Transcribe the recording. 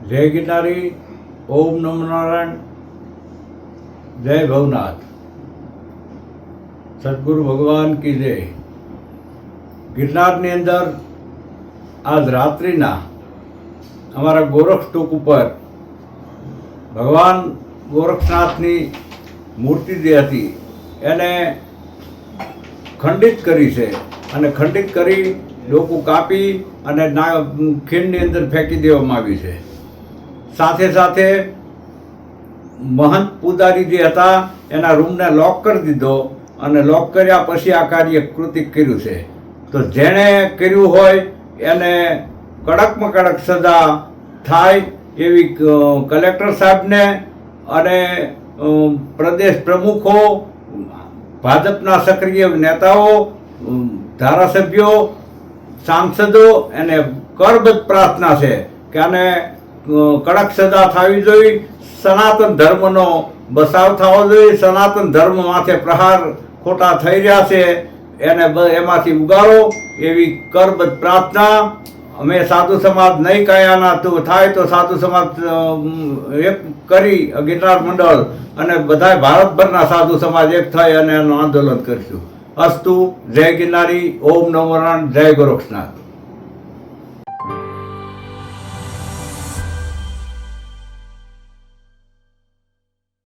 जय गिरनारी, ओम नमो नारायण, जय भवनाथ। सदगुरु भगवान की जय। गिरनाરની અંદર આજ રાત્રિના અમારા ગોરખ સ્તૂપ ઉપર ભગવાન ગોરખનાથની મૂર્તિ જે હતી એને ખંડિત કરી છે અને ખંડિત કરી ડોકું કાપી અને ખીણની અંદર ફેંકી દેવામાં આવી છે। સાથે સાથે મહંત પૂજારી જે હતા એના રૂમને લોક કરી દીધો અને લોક કર્યા પછી આ કાર્ય કૃતિક કર્યું છે। તો જેણે કર્યું હોય એને કડકમાં કડક સજા થાય એવી કલેક્ટર સાહેબને અને પ્રદેશ પ્રમુખો, ભાજપના સક્રિય નેતાઓ, ધારાસભ્યો, સાંસદો એને કરબદ્ધ પ્રાર્થના છે કે આને કડક સજા થવી જોઈએ, સનાતન ધર્મનો બચાવ થવો જોઈએ, સનાતન ધર્મ માથે પ્રહાર ખોટા થઈ રહ્યા છે એને એમાંથી ઉગારો એવી કરબદ્ધ પ્રાર્થના। અમે સાધુ સમાજ નહીં કાયાના તો થાય તો સાધુ સમાજ એક કરી ગિરનાર મંડળ અને બધા ભારતભરના સાધુ સમાજ એક થઈ અને એનું આંદોલન કરીશું। અસ્તુ, જય ગિરનારી, ઓમ નમો નારાયણ, જય ગોરખનાથ।